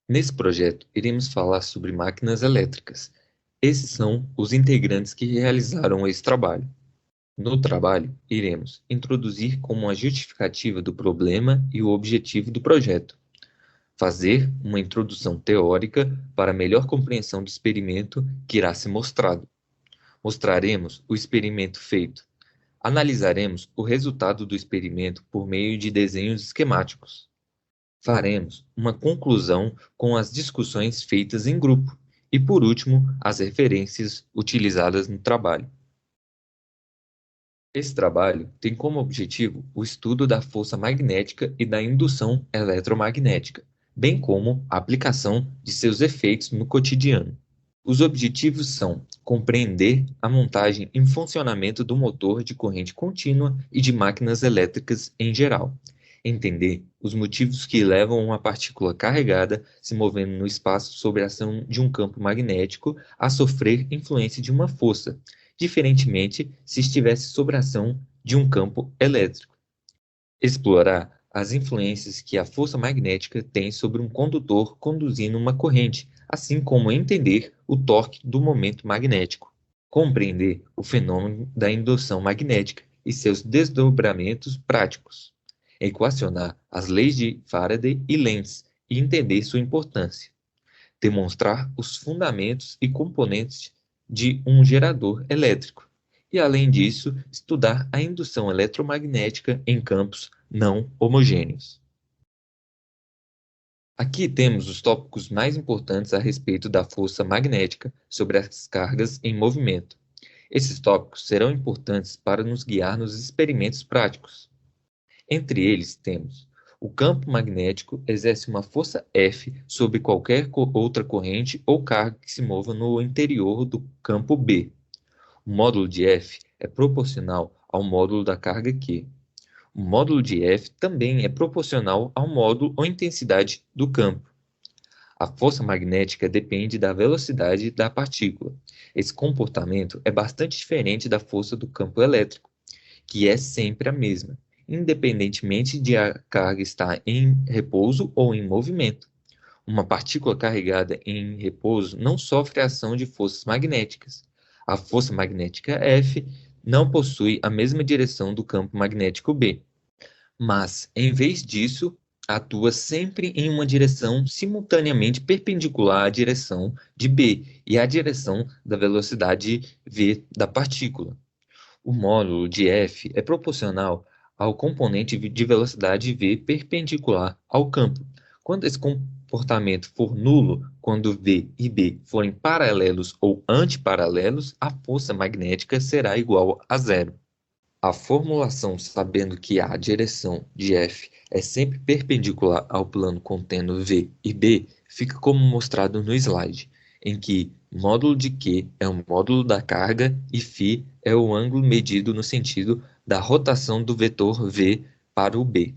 Nesse projeto, iremos falar sobre máquinas elétricas. Esses são os integrantes que realizaram esse trabalho. No trabalho, iremos introduzir como a justificativa do problema e o objetivo do projeto, fazer uma introdução teórica para melhor compreensão do experimento que irá ser mostrado. Mostraremos o experimento feito. Analisaremos o resultado do experimento por meio de desenhos esquemáticos. Faremos uma conclusão com as discussões feitas em grupo e, por último, as referências utilizadas no trabalho. Esse trabalho tem como objetivo o estudo da força magnética e da indução eletromagnética, bem como a aplicação de seus efeitos no cotidiano. Os objetivos são compreender a montagem e funcionamento do motor de corrente contínua e de máquinas elétricas em geral, entender os motivos que levam uma partícula carregada se movendo no espaço sob a ação de um campo magnético a sofrer influência de uma força, diferentemente se estivesse sob a ação de um campo elétrico. Explorar as influências que a força magnética tem sobre um condutor conduzindo uma corrente, assim como entender o torque do momento magnético. Compreender o fenômeno da indução magnética e seus desdobramentos práticos. Equacionar as leis de Faraday e Lenz e entender sua importância. Demonstrar os fundamentos e componentes de um gerador elétrico. E, além disso, estudar a indução eletromagnética em campos não homogêneos. Aqui temos os tópicos mais importantes a respeito da força magnética sobre as cargas em movimento. Esses tópicos serão importantes para nos guiar nos experimentos práticos. Entre eles temos: o campo magnético exerce uma força F sobre qualquer outra corrente ou carga que se mova no interior do campo B. O módulo de F é proporcional ao módulo da carga Q. O módulo de F também é proporcional ao módulo ou intensidade do campo. A força magnética depende da velocidade da partícula. Esse comportamento é bastante diferente da força do campo elétrico, que é sempre a mesma, independentemente de a carga estar em repouso ou em movimento. Uma partícula carregada em repouso não sofre a ação de forças magnéticas. A força magnética F não possui a mesma direção do campo magnético B, mas, em vez disso, atua sempre em uma direção simultaneamente perpendicular à direção de B e à direção da velocidade v da partícula. O módulo de F é proporcional ao componente de velocidade v perpendicular ao campo. Quando esse comportamento for nulo, quando v e b forem paralelos ou antiparalelos, a força magnética será igual a zero. A formulação sabendo que a direção de F é sempre perpendicular ao plano contendo v e b fica como mostrado no slide, em que módulo de Q é o módulo da carga e φ é o ângulo medido no sentido da rotação do vetor v para o b.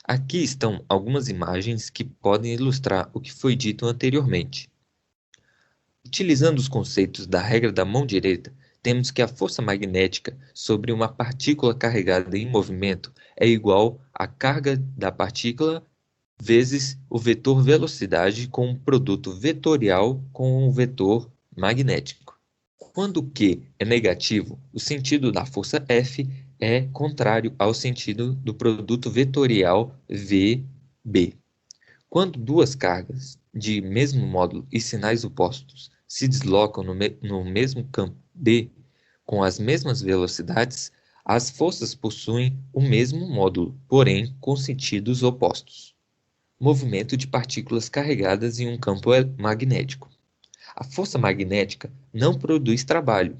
Aqui estão algumas imagens que podem ilustrar o que foi dito anteriormente. Utilizando os conceitos da regra da mão direita, temos que a força magnética sobre uma partícula carregada em movimento é igual à carga da partícula vezes o vetor velocidade com um produto vetorial com o vetor magnético. Quando Q é negativo, o sentido da força F é contrário ao sentido do produto vetorial VB. Quando duas cargas de mesmo módulo e sinais opostos se deslocam no mesmo campo B com as mesmas velocidades, as forças possuem o mesmo módulo, porém com sentidos opostos. Movimento de partículas carregadas em um campo magnético. A força magnética não produz trabalho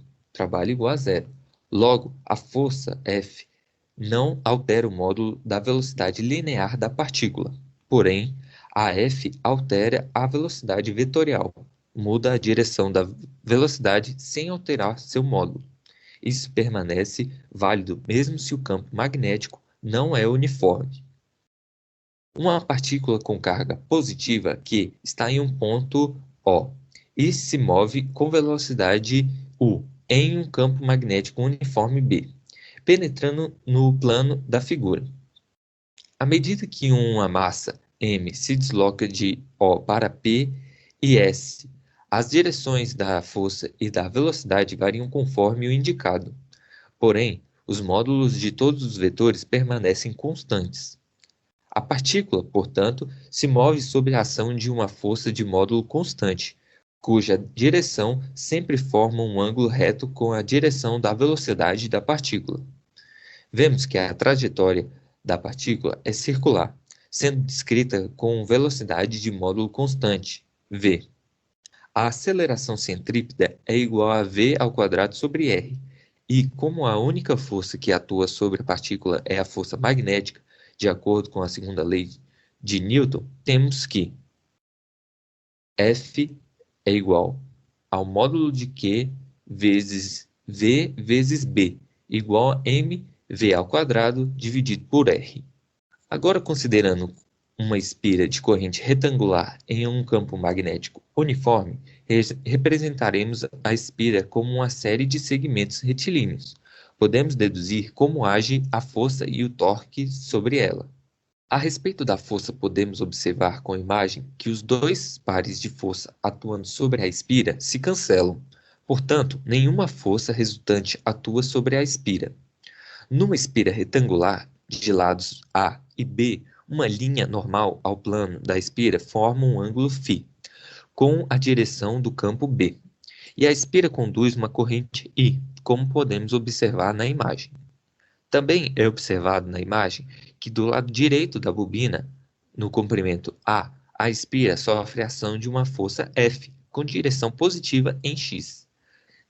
igual a zero. Logo, a força F não altera o módulo da velocidade linear da partícula. Porém, a F altera a velocidade vetorial, muda a direção da velocidade sem alterar seu módulo. Isso permanece válido mesmo se o campo magnético não é uniforme. Uma partícula com carga positiva Q está em um ponto O e se move com velocidade U em um campo magnético uniforme B, penetrando no plano da figura. À medida que uma massa M se desloca de O para P e S. As direções da força e da velocidade variam conforme o indicado. Porém, os módulos de todos os vetores permanecem constantes. A partícula, portanto, se move sob a ação de uma força de módulo constante, cuja direção sempre forma um ângulo reto com a direção da velocidade da partícula. Vemos que a trajetória da partícula é circular, sendo descrita com velocidade de módulo constante, v. A aceleração centrípeta é igual a v² sobre r, e como a única força que atua sobre a partícula é a força magnética, de acordo com a segunda lei de Newton, temos que F é igual ao módulo de Q vezes V vezes B, igual a mv² dividido por R. Agora, considerando uma espira de corrente retangular em um campo magnético uniforme, representaremos a espira como uma série de segmentos retilíneos. Podemos deduzir como age a força e o torque sobre ela. A respeito da força, podemos observar com a imagem que os dois pares de força atuando sobre a espira se cancelam. Portanto, nenhuma força resultante atua sobre a espira. Numa espira retangular, de lados A e B, uma linha normal ao plano da espira forma um ângulo φ, com a direção do campo B. E a espira conduz uma corrente I, como podemos observar na imagem. Também é observado na imagem que do lado direito da bobina, no comprimento a espira sofre a ação de uma força F, com direção positiva em X.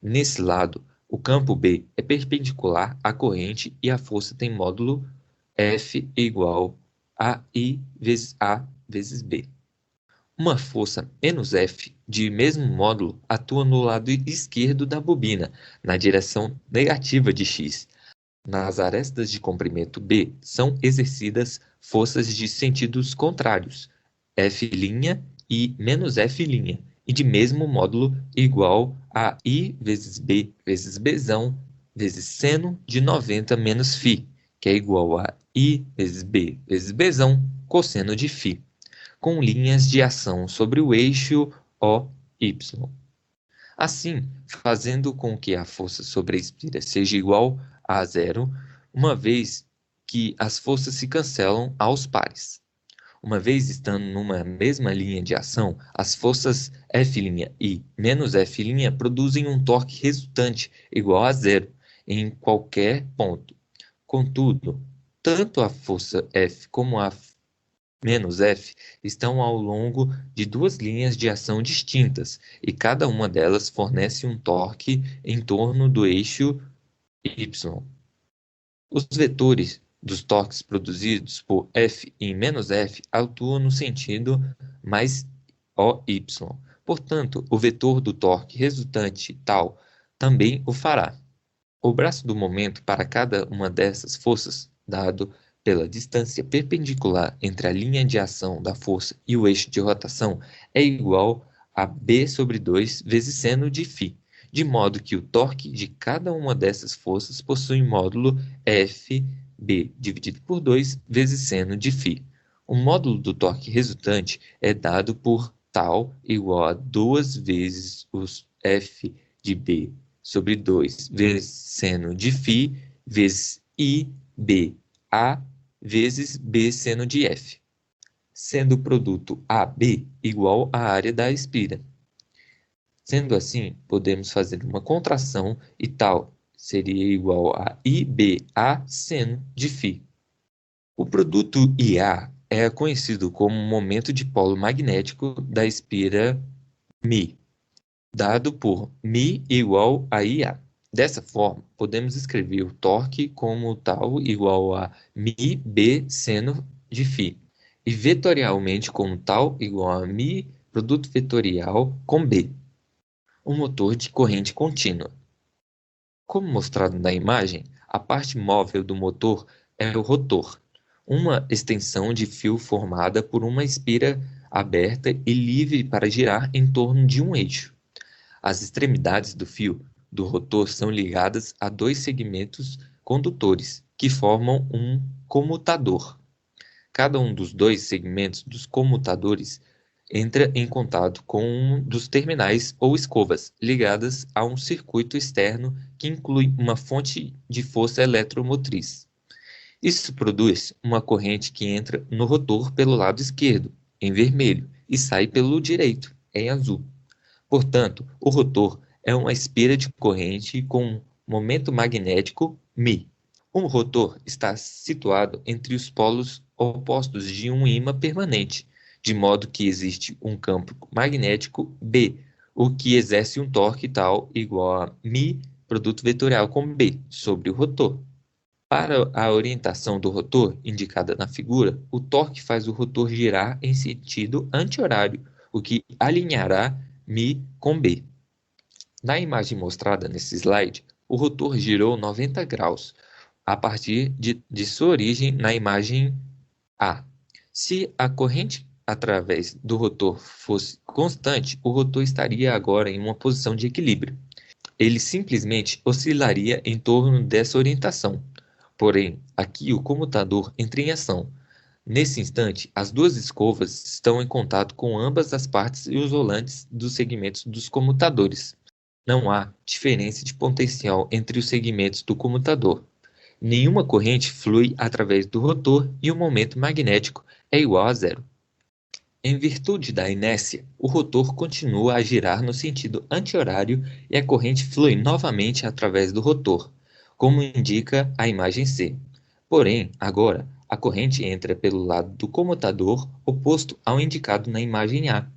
Nesse lado, o campo B é perpendicular à corrente e a força tem módulo F igual a I vezes A vezes B. Uma força menos F de mesmo módulo atua no lado esquerdo da bobina, na direção negativa de X. Nas arestas de comprimento B são exercidas forças de sentidos contrários, F' e menos F', e de mesmo módulo igual a I vezes B vezes Bzão vezes seno de 90 menos φ, que é igual a I vezes B vezes Bzão cosseno de φ, com linhas de ação sobre o eixo OY. Assim, fazendo com que a força sobre a espira seja igual a zero, uma vez que as forças se cancelam aos pares. Uma vez estando numa mesma linha de ação, as forças F' e menos F' produzem um torque resultante igual a zero em qualquer ponto. Contudo, tanto a força F como a menos F estão ao longo de duas linhas de ação distintas, e cada uma delas fornece um torque em torno do eixo Y. Os vetores dos torques produzidos por F e menos F atuam no sentido mais OY. Portanto, o vetor do torque resultante tal também o fará. O braço do momento para cada uma dessas forças, dado pela distância perpendicular entre a linha de ação da força e o eixo de rotação, é igual a B sobre 2 vezes seno de φ, de modo que o torque de cada uma dessas forças possui módulo FB dividido por 2 vezes seno de φ. O módulo do torque resultante é dado por tal igual a 2 vezes os F de B sobre 2 vezes seno de φ vezes IBA vezes B seno de F, sendo o produto AB igual à área da espira. Sendo assim, podemos fazer uma contração e tal seria igual a IBA seno de φ. O produto IA é conhecido como momento de polo magnético da espira μ, dado por μ igual a IA. Dessa forma, podemos escrever o torque como tal igual a μB seno de φ, e vetorialmente como tal igual a μ produto vetorial com B. Um motor de corrente contínua. Como mostrado na imagem, a parte móvel do motor é o rotor, uma extensão de fio formada por uma espira aberta e livre para girar em torno de um eixo. As extremidades do fio do rotor são ligadas a dois segmentos condutores, que formam um comutador. Cada um dos dois segmentos dos comutadores entra em contato com um dos terminais ou escovas ligadas a um circuito externo que inclui uma fonte de força eletromotriz. Isso produz uma corrente que entra no rotor pelo lado esquerdo, em vermelho, e sai pelo direito, em azul. Portanto, o rotor é uma espira de corrente com momento magnético μ. Um rotor está situado entre os polos opostos de um ímã permanente, de modo que existe um campo magnético B, o que exerce um torque tal igual a μ produto vetorial com B sobre o rotor. Para a orientação do rotor, indicada na figura, o torque faz o rotor girar em sentido anti-horário, o que alinhará μ com B. Na imagem mostrada nesse slide, o rotor girou 90 graus, a partir de sua origem na imagem A. Se a corrente através do rotor fosse constante, o rotor estaria agora em uma posição de equilíbrio. Ele simplesmente oscilaria em torno dessa orientação. Porém, aqui o comutador entra em ação. Nesse instante, as duas escovas estão em contato com ambas as partes isolantes dos segmentos dos comutadores. Não há diferença de potencial entre os segmentos do comutador. Nenhuma corrente flui através do rotor e o momento magnético é igual a zero. Em virtude da inércia, o rotor continua a girar no sentido anti-horário e a corrente flui novamente através do rotor, como indica a imagem C. Porém, agora, a corrente entra pelo lado do comutador oposto ao indicado na imagem A.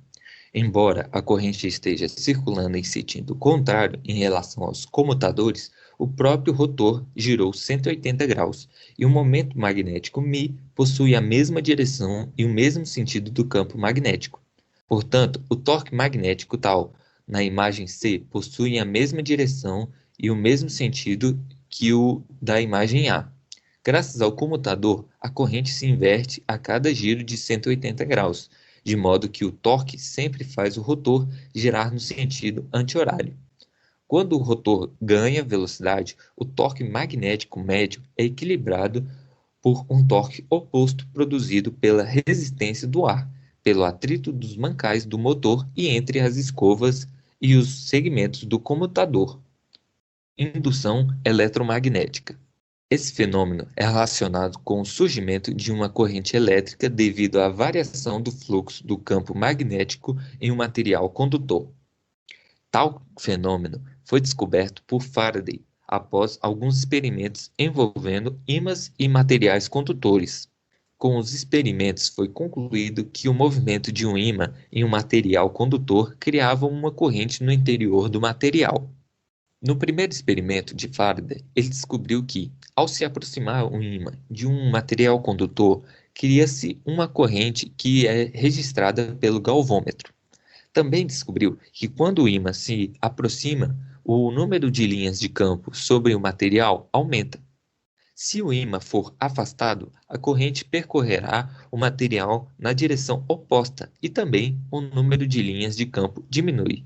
Embora a corrente esteja circulando em sentido contrário em relação aos comutadores, o próprio rotor girou 180 graus e o momento magnético μ possui a mesma direção e o mesmo sentido do campo magnético. Portanto, o torque magnético tal na imagem C possui a mesma direção e o mesmo sentido que o da imagem A. Graças ao comutador, a corrente se inverte a cada giro de 180 graus, de modo que o torque sempre faz o rotor girar no sentido anti-horário. Quando o rotor ganha velocidade, o torque magnético médio é equilibrado por um torque oposto produzido pela resistência do ar, pelo atrito dos mancais do motor e entre as escovas e os segmentos do comutador. Indução eletromagnética. Esse fenômeno é relacionado com o surgimento de uma corrente elétrica devido à variação do fluxo do campo magnético em um material condutor. Tal fenômeno foi descoberto por Faraday após alguns experimentos envolvendo ímãs e materiais condutores. Com os experimentos foi concluído que o movimento de um ímã em um material condutor criava uma corrente no interior do material. No primeiro experimento de Faraday, ele descobriu que, ao se aproximar um ímã de um material condutor, cria-se uma corrente que é registrada pelo galvômetro. Também descobriu que quando o ímã se aproxima, o número de linhas de campo sobre o material aumenta. Se o ímã for afastado, a corrente percorrerá o material na direção oposta e também o número de linhas de campo diminui.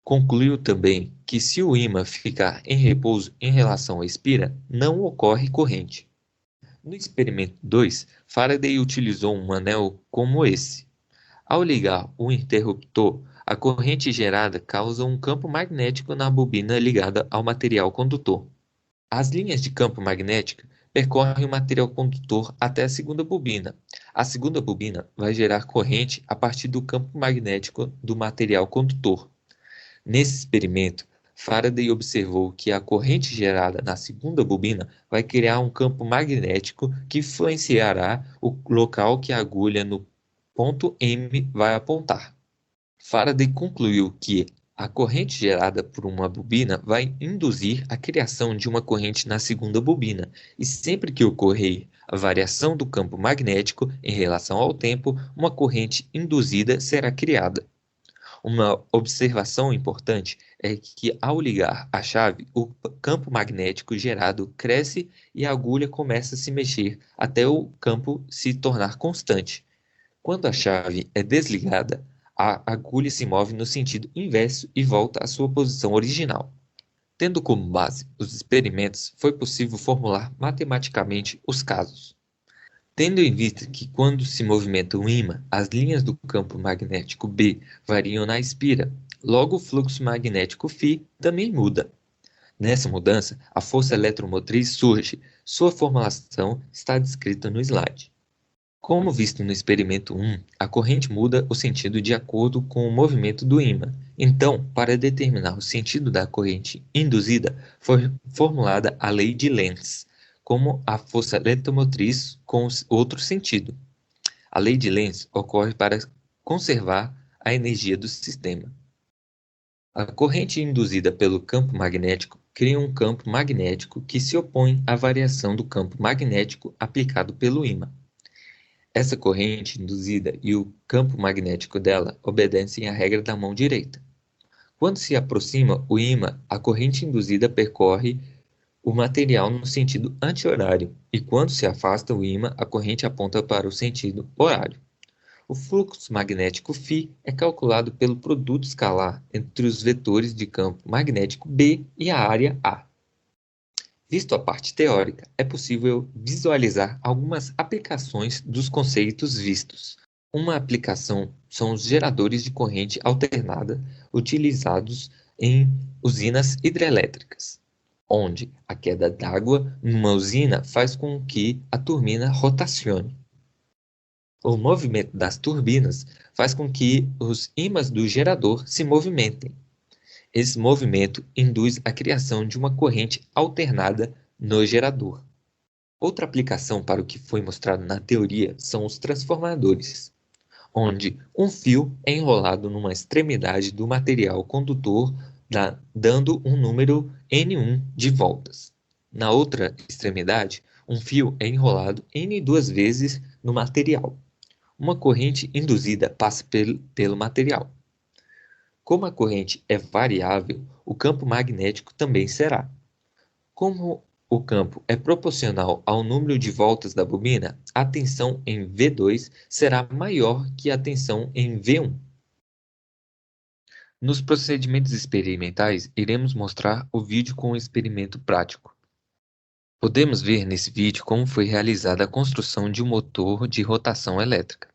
Concluiu também que se o ímã ficar em repouso em relação à espira, não ocorre corrente. No experimento 2, Faraday utilizou um anel como esse. Ao ligar o interruptor, a corrente gerada causa um campo magnético na bobina ligada ao material condutor. As linhas de campo magnético percorrem o material condutor até a segunda bobina. A segunda bobina vai gerar corrente a partir do campo magnético do material condutor. Nesse experimento, Faraday observou que a corrente gerada na segunda bobina vai criar um campo magnético que influenciará o local que a agulha no ponto M vai apontar. Faraday concluiu que a corrente gerada por uma bobina vai induzir a criação de uma corrente na segunda bobina, e sempre que ocorrer a variação do campo magnético em relação ao tempo, uma corrente induzida será criada. Uma observação importante é que, ao ligar a chave, o campo magnético gerado cresce e a agulha começa a se mexer até o campo se tornar constante. Quando a chave é desligada, a agulha se move no sentido inverso e volta à sua posição original. Tendo como base os experimentos, foi possível formular matematicamente os casos. Tendo em vista que quando se movimenta um ímã, as linhas do campo magnético B variam na espira, logo o fluxo magnético φ também muda. Nessa mudança, a força eletromotriz surge. Sua formulação está descrita no slide. Como visto no experimento 1, a corrente muda o sentido de acordo com o movimento do ímã. Então, para determinar o sentido da corrente induzida, foi formulada a lei de Lenz, como a força eletromotriz com outro sentido. A lei de Lenz ocorre para conservar a energia do sistema. A corrente induzida pelo campo magnético cria um campo magnético que se opõe à variação do campo magnético aplicado pelo ímã. Essa corrente induzida e o campo magnético dela obedecem à regra da mão direita. Quando se aproxima o ímã, a corrente induzida percorre o material no sentido anti-horário, e quando se afasta o ímã, a corrente aponta para o sentido horário. O fluxo magnético φ é calculado pelo produto escalar entre os vetores de campo magnético B e a área A. Visto a parte teórica, é possível visualizar algumas aplicações dos conceitos vistos. Uma aplicação são os geradores de corrente alternada utilizados em usinas hidrelétricas, onde a queda d'água numa usina faz com que a turbina rotacione. O movimento das turbinas faz com que os ímãs do gerador se movimentem. Esse movimento induz a criação de uma corrente alternada no gerador. Outra aplicação para o que foi mostrado na teoria são os transformadores, onde um fio é enrolado numa extremidade do material condutor, dando um número N1 de voltas. Na outra extremidade, um fio é enrolado N2 vezes no material. Uma corrente induzida passa pelo material. Como a corrente é variável, o campo magnético também será. Como o campo é proporcional ao número de voltas da bobina, a tensão em V2 será maior que a tensão em V1. Nos procedimentos experimentais, iremos mostrar o vídeo com o experimento prático. Podemos ver nesse vídeo como foi realizada a construção de um motor de rotação elétrica.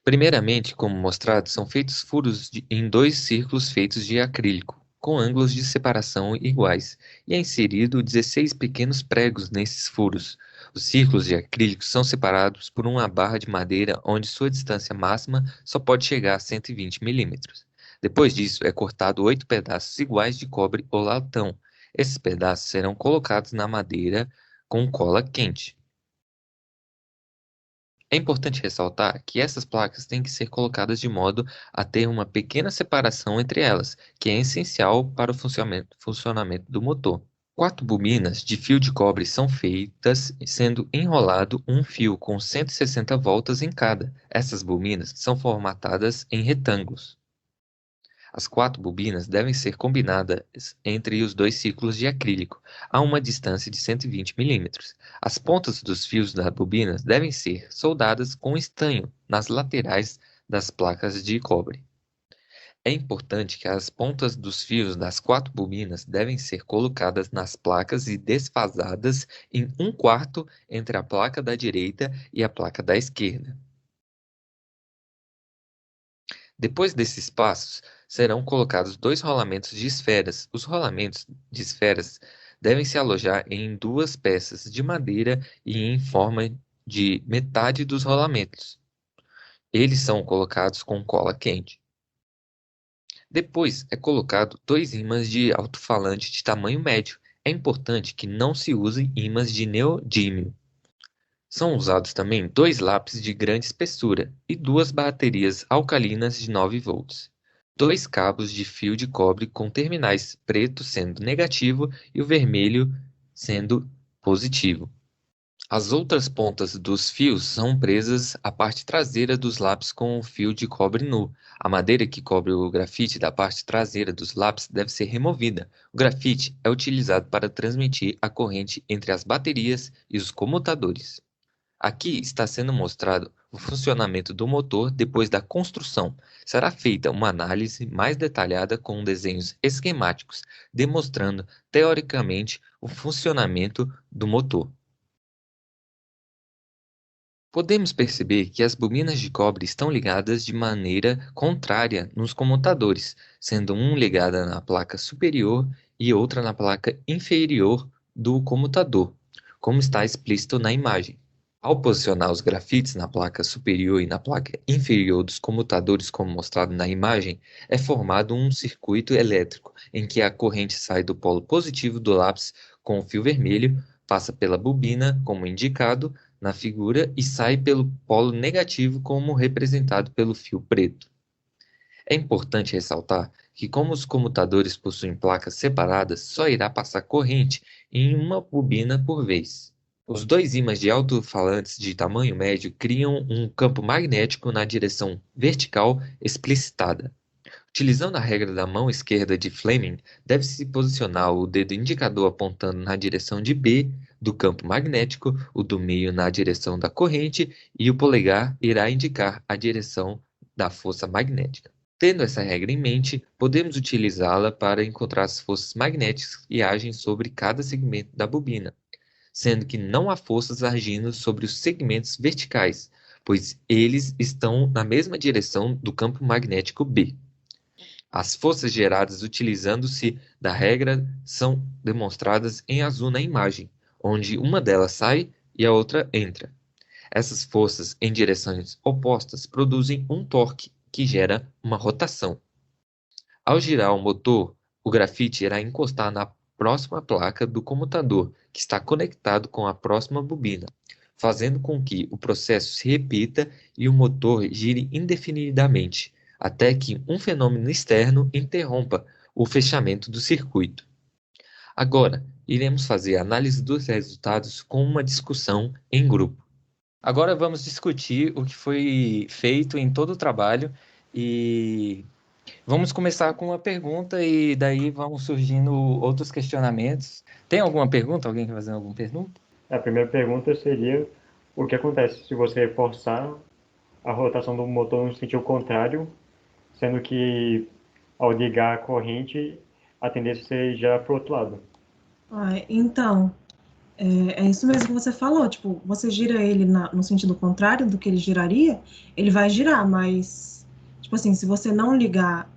Primeiramente, como mostrado, são feitos furos em dois círculos feitos de acrílico, com ângulos de separação iguais, e é inserido 16 pequenos pregos nesses furos. Os círculos de acrílico são separados por uma barra de madeira onde sua distância máxima só pode chegar a 120 mm. Depois disso, é cortado 8 pedaços iguais de cobre ou latão. Esses pedaços serão colocados na madeira com cola quente. É importante ressaltar que essas placas têm que ser colocadas de modo a ter uma pequena separação entre elas, que é essencial para o funcionamento do motor. 4 bobinas de fio de cobre são feitas, sendo enrolado um fio com 160 voltas em cada. Essas bobinas são formatadas em retângulos. As 4 bobinas devem ser combinadas entre os dois círculos de acrílico, a uma distância de 120 mm. As pontas dos fios da bobina devem ser soldadas com estanho nas laterais das placas de cobre. É importante que as pontas dos fios das 4 bobinas devem ser colocadas nas placas e desfasadas em 1/4 entre a placa da direita e a placa da esquerda. Depois desses passos, serão colocados 2 rolamentos de esferas. Os rolamentos de esferas devem se alojar em 2 peças de madeira e em forma de metade dos rolamentos. Eles são colocados com cola quente. Depois é colocado 2 ímãs de alto-falante de tamanho médio. É importante que não se use ímãs de neodímio. São usados também 2 lápis de grande espessura e 2 baterias alcalinas de 9 volts. 2 cabos de fio de cobre com terminais preto sendo negativo e o vermelho sendo positivo. As outras pontas dos fios são presas à parte traseira dos lápis com o fio de cobre nu. A madeira que cobre o grafite da parte traseira dos lápis deve ser removida. O grafite é utilizado para transmitir a corrente entre as baterias e os comutadores. Aqui está sendo mostrado o funcionamento do motor depois da construção. Será feita uma análise mais detalhada com desenhos esquemáticos, demonstrando teoricamente o funcionamento do motor. Podemos perceber que as bobinas de cobre estão ligadas de maneira contrária nos comutadores, sendo uma ligada na placa superior e outra na placa inferior do comutador, como está explícito na imagem. Ao posicionar os grafites na placa superior e na placa inferior dos comutadores, como mostrado na imagem, é formado um circuito elétrico em que a corrente sai do polo positivo do lápis com o fio vermelho, passa pela bobina, como indicado na figura, e sai pelo polo negativo, como representado pelo fio preto. É importante ressaltar que, como os comutadores possuem placas separadas, só irá passar corrente em uma bobina por vez. Os dois ímãs de alto-falantes de tamanho médio criam um campo magnético na direção vertical explicitada. Utilizando a regra da mão esquerda de Fleming, deve-se posicionar o dedo indicador apontando na direção de B do campo magnético, o do meio na direção da corrente e o polegar irá indicar a direção da força magnética. Tendo essa regra em mente, podemos utilizá-la para encontrar as forças magnéticas que agem sobre cada segmento da bobina, sendo que não há forças agindo sobre os segmentos verticais, pois eles estão na mesma direção do campo magnético B. As forças geradas utilizando-se da regra são demonstradas em azul na imagem, onde uma delas sai e a outra entra. Essas forças em direções opostas produzem um torque, que gera uma rotação. Ao girar o motor, o grafite irá encostar na próxima placa do comutador, que está conectado com a próxima bobina, fazendo com que o processo se repita e o motor gire indefinidamente, até que um fenômeno externo interrompa o fechamento do circuito. Agora, iremos fazer a análise dos resultados com uma discussão em grupo. Agora vamos discutir o que foi feito em todo o trabalho e vamos começar com uma pergunta e daí vão surgindo outros questionamentos. Tem alguma pergunta? Alguém quer fazer alguma pergunta? A primeira pergunta seria o que acontece se você forçar a rotação do motor no sentido contrário, sendo que ao ligar a corrente, a tendência seja para o outro lado. Então, é isso mesmo que você falou, tipo, você gira ele no sentido contrário do que ele giraria, ele vai girar, mas, tipo assim, se você não ligar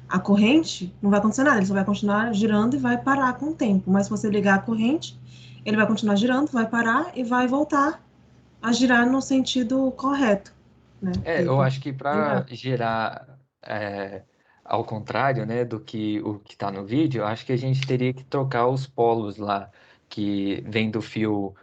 a corrente, não vai acontecer nada, ele só vai continuar girando e vai parar com o tempo, mas se você ligar a corrente, ele vai continuar girando, vai parar e vai voltar a girar no sentido correto, né? Eu acho que para girar ao contrário, né, do que o que está no vídeo, eu acho que a gente teria que trocar os polos lá, que vem do fio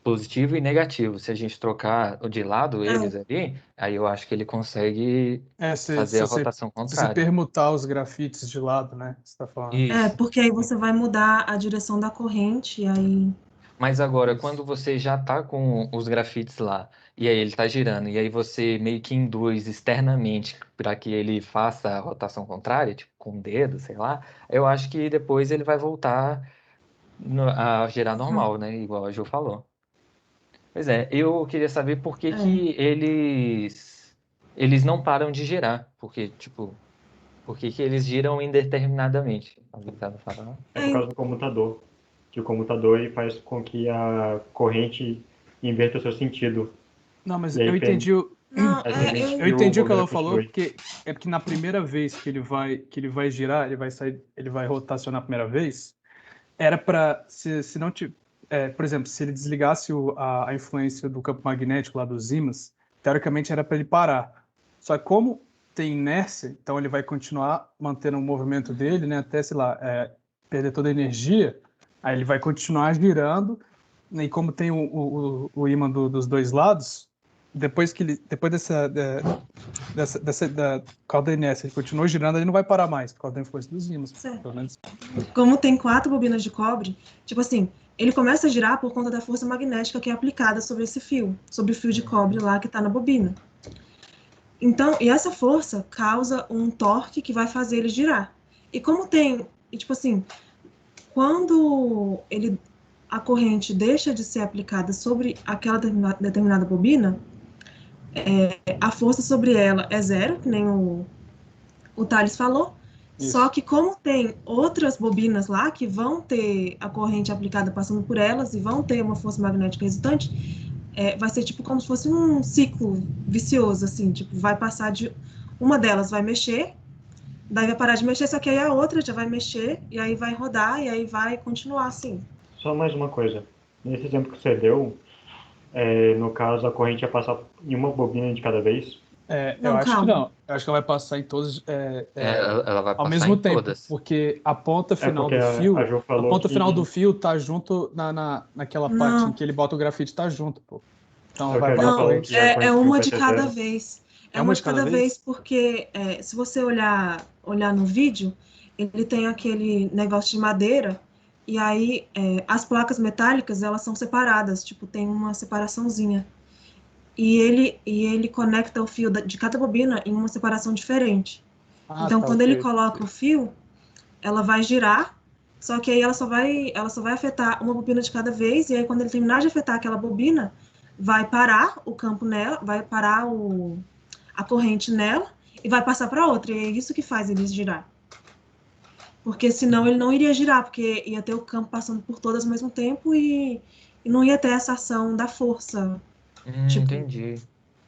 positivo e negativo. Se a gente trocar de lado eles ali, aí eu acho que ele consegue fazer a rotação Se contrária. permutar os grafites de lado, né? Você tá falando. Isso. Porque aí você vai mudar a direção da corrente, e aí... Mas agora, quando você já está com os grafites lá, e aí ele está girando, e aí você meio que induz externamente para que ele faça a rotação contrária, tipo com o dedo, sei lá, eu acho que depois ele vai voltar a girar normal, né? Igual a Ju falou. Pois é, eu queria saber por que que eles não param de girar, porque, tipo, por que que eles giram indeterminadamente? Alguém sabe falar? É por causa do comutador, que o comutador ele faz com que a corrente inverta o seu sentido. Não, mas E aí eu entendi o que ela falou, porque na primeira vez que ele vai girar, ele vai rotacionar a primeira vez, era para se não por exemplo, se ele desligasse a influência do campo magnético lá dos ímãs, teoricamente era para ele parar. Só que como tem inércia, então ele vai continuar mantendo o movimento dele, né, até, sei lá, perder toda a energia, aí ele vai continuar girando, e como tem o ímã dos dois lados, depois da causa da inércia, ele continuou girando, ele não vai parar mais, por causa da influência dos ímãs. Pelo menos. Como tem 4 bobinas de cobre, tipo assim, ele começa a girar por conta da força magnética que é aplicada sobre esse fio, sobre o fio de cobre lá que está na bobina. Então, e essa força causa um torque que vai fazer ele girar. E como tem, tipo assim, quando a corrente deixa de ser aplicada sobre aquela determinada bobina, a força sobre ela é zero, que nem o Thales falou. Isso. Só que como tem outras bobinas lá que vão ter a corrente aplicada passando por elas e vão ter uma força magnética resultante, vai ser tipo como se fosse um ciclo vicioso, assim, tipo, vai passar de... Uma delas vai mexer, daí vai parar de mexer, só que aí a outra já vai mexer, e aí vai rodar, e aí vai continuar assim. Só mais uma coisa. Nesse exemplo que você deu, no caso, a corrente ia passar em uma bobina de cada vez? Eu Não, acho que calma. não. Eu acho que ela vai passar em todos Ela vai ao passar mesmo em tempo, todas. porque a ponta final porque do a fio, Jo a falou ponta que... final do fio tá junto naquela parte em Não. que ele bota o grafite, tá junto, pô. Então É o que a Jo a Não, falou, corrente. que a é corrente fio uma vai de ser cada zero. vez. É uma de cada vez? Porque se você olhar no vídeo, ele tem aquele negócio de madeira, e aí as placas metálicas, elas são separadas, tipo, tem uma separaçãozinha. E ele conecta o fio de cada bobina em uma separação diferente. Ah, Então, tá, quando ele ok. coloca o fio, ela vai girar, só que aí ela só vai afetar uma bobina de cada vez, e aí quando ele terminar de afetar aquela bobina, vai parar o campo nela, vai parar a corrente nela e vai passar para outra. E é isso que faz ele girar. Porque senão ele não iria girar, porque ia ter o campo passando por todas ao mesmo tempo e não ia ter essa ação da força. Tipo, Entendi.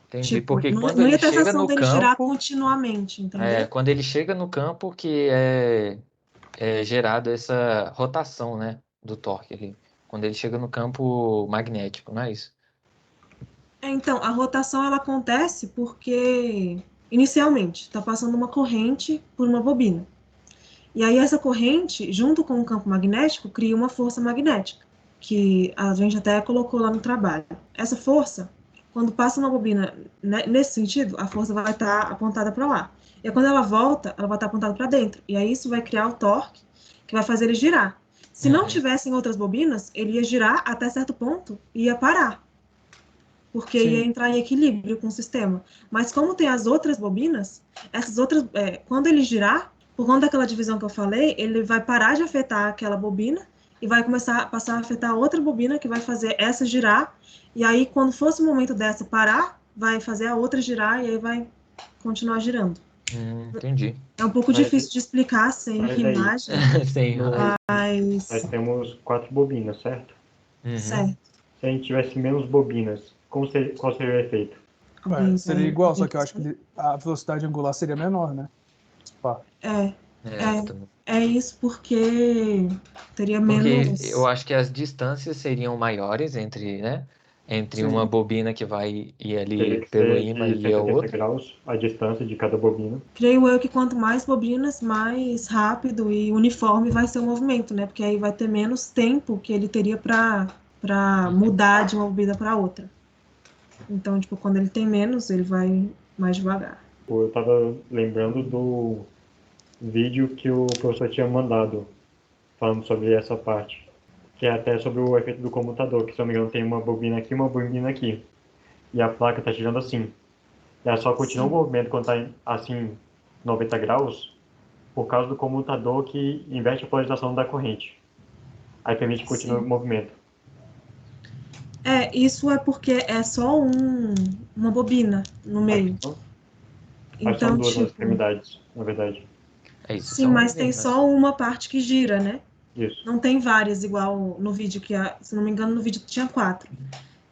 Entendi. tipo, Porque não, quando não ele ia ter essa chega ação no dele girar campo, continuamente, entendeu? quando ele chega no campo que é gerado essa rotação, né, do torque ali. Quando ele chega no campo magnético, não é isso? Então, a rotação ela acontece porque, inicialmente, está passando uma corrente por uma bobina. E aí essa corrente, junto com o campo magnético, cria uma força magnética, que a gente até colocou lá no trabalho. Essa força, quando passa uma bobina nesse sentido, a força vai estar apontada para lá. E aí, quando ela volta, ela vai estar apontada para dentro. E aí isso vai criar o torque, que vai fazer ele girar. Se não Uhum. tivessem outras bobinas, ele ia girar até certo ponto e ia parar, porque ia Sim. entrar em equilíbrio com o sistema. Mas como tem as outras bobinas, essas outras, quando ele girar, por conta daquela divisão que eu falei, ele vai parar de afetar aquela bobina e vai começar a passar a afetar outra bobina que vai fazer essa girar. E aí, quando fosse o momento dessa parar, vai fazer a outra girar e aí vai continuar girando. Entendi. É um pouco Mas, difícil de explicar sem mas aí, imagem, Sem nós mas temos 4 bobinas, certo? Uhum. certo. Se a gente tivesse menos bobinas, qual seria o efeito? Alguém Seria vai- igual, só que eu acho que a velocidade angular seria menor, né? Pá. É, Eu também. é isso porque teria Porque eu menos. acho que as distâncias seriam maiores entre, né? Entre uma Sim. bobina que vai ir Teria ali que pelo ser ímã de e a 180 outra. graus a distância de cada bobina. Creio eu que quanto mais bobinas, mais rápido e uniforme vai ser o movimento, né? Porque aí vai ter menos tempo que ele teria para mudar de uma bobina para outra. Então, tipo, quando ele tem menos, ele vai mais devagar. Eu estava lembrando do vídeo que o professor tinha mandado, falando sobre essa parte, que é até sobre o efeito do comutador, que se eu não me engano tem uma bobina aqui e uma bobina aqui. E a placa está girando assim. E ela só continua o Sim. movimento quando está assim, 90 graus, por causa do comutador que inverte a polarização da corrente. Aí permite que continue o Sim. movimento. Isso é porque é só uma bobina no meio. Mas são Então, duas nas tipo, extremidades, na verdade. É isso, sim, são mas as tem irmãs. só uma parte que gira, né? Isso. Não tem várias, igual no vídeo se não me engano, no vídeo tinha 4.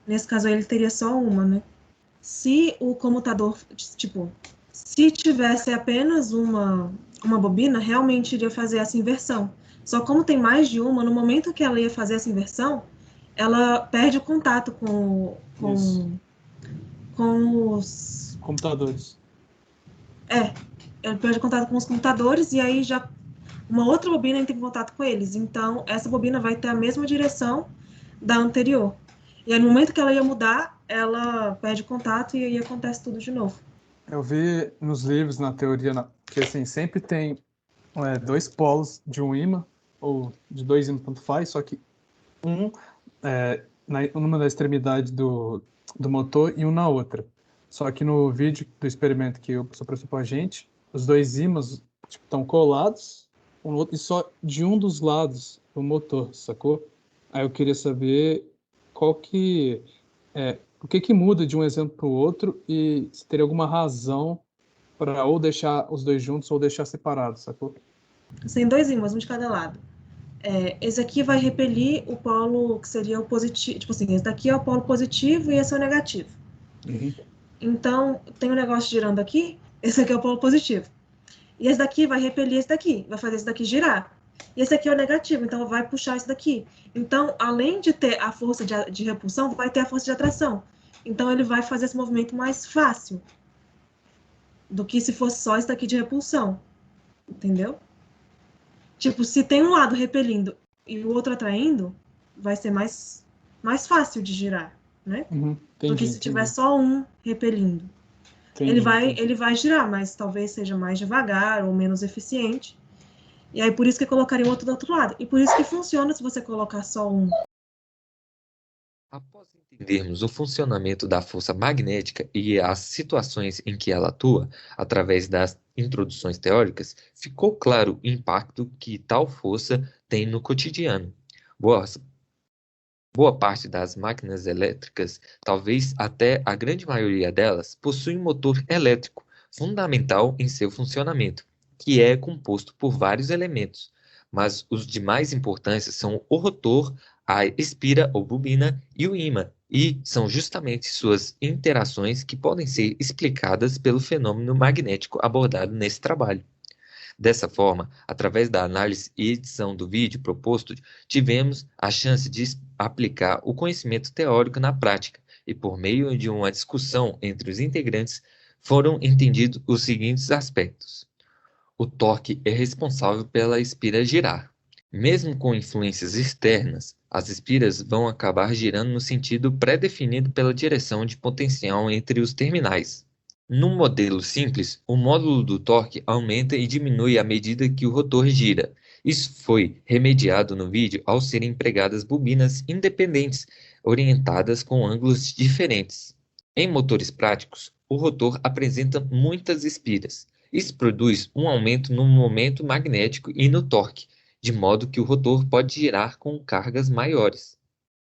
Nesse caso aí, ele teria só uma, né? Se o comutador, tipo, se tivesse apenas uma bobina, realmente iria fazer essa inversão. Só como tem mais de uma, no momento que ela ia fazer essa inversão, ela perde o contato Isso. com os... Computadores. Ela perde o contato com os computadores e aí já uma outra bobina entra em contato com eles. Então, essa bobina vai ter a mesma direção da anterior. E aí, no momento que ela ia mudar, ela perde o contato e aí acontece tudo de novo. Eu vi nos livros, na teoria, que assim, sempre tem dois polos de um ímã, ou de dois ímãs, tanto faz, só que um numa da extremidade do motor e um na outra. Só que no vídeo do experimento que o professor prestou pra gente, os dois ímãs estão colados um no outro, e só de um dos lados do motor, sacou? Aí eu queria saber o que muda de um exemplo para o outro e se teria alguma razão para ou deixar os dois juntos ou deixar separados, sacou? Tem dois ímãs, um de cada lado. esse aqui vai repelir o polo que seria o positivo, tipo assim, esse daqui é o polo positivo e esse é o negativo. Uhum. Então, tem um negócio girando aqui, esse aqui é o polo positivo. E esse daqui vai repelir esse daqui, vai fazer esse daqui girar. E esse aqui é o negativo, então vai puxar esse daqui. Então, além de ter a força de repulsão, vai ter a força de atração. Então, ele vai fazer esse movimento mais fácil do que se fosse só esse daqui de repulsão. Entendeu? Tipo, se tem um lado repelindo e o outro atraindo, vai ser mais fácil de girar, né? Do que se tiver só um repelindo. Ele vai girar, mas talvez seja mais devagar ou menos eficiente. E aí por isso que colocaria o outro do outro lado. E por isso que funciona se você colocar só um. Após entendermos o funcionamento da força magnética e as situações em que ela atua, através das introduções teóricas, ficou claro o impacto que tal força tem no cotidiano. Boa parte das máquinas elétricas, talvez até a grande maioria delas, possui um motor elétrico, fundamental em seu funcionamento, que é composto por vários elementos, mas os de mais importância são o rotor, a espira ou bobina e o ímã, e são justamente suas interações que podem ser explicadas pelo fenômeno magnético abordado nesse trabalho. Dessa forma, através da análise e edição do vídeo proposto, tivemos a chance de aplicar o conhecimento teórico na prática e, por meio de uma discussão entre os integrantes, foram entendidos os seguintes aspectos. O torque é responsável pela espira girar. Mesmo com influências externas, as espiras vão acabar girando no sentido pré-definido pela direção de potencial entre os terminais. Num modelo simples, o módulo do torque aumenta e diminui à medida que o rotor gira. Isso foi remediado no vídeo ao serem empregadas bobinas independentes, orientadas com ângulos diferentes. Em motores práticos, o rotor apresenta muitas espiras. Isso produz um aumento no momento magnético e no torque, de modo que o rotor pode girar com cargas maiores.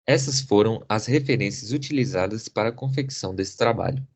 Essas foram as referências utilizadas para a confecção desse trabalho.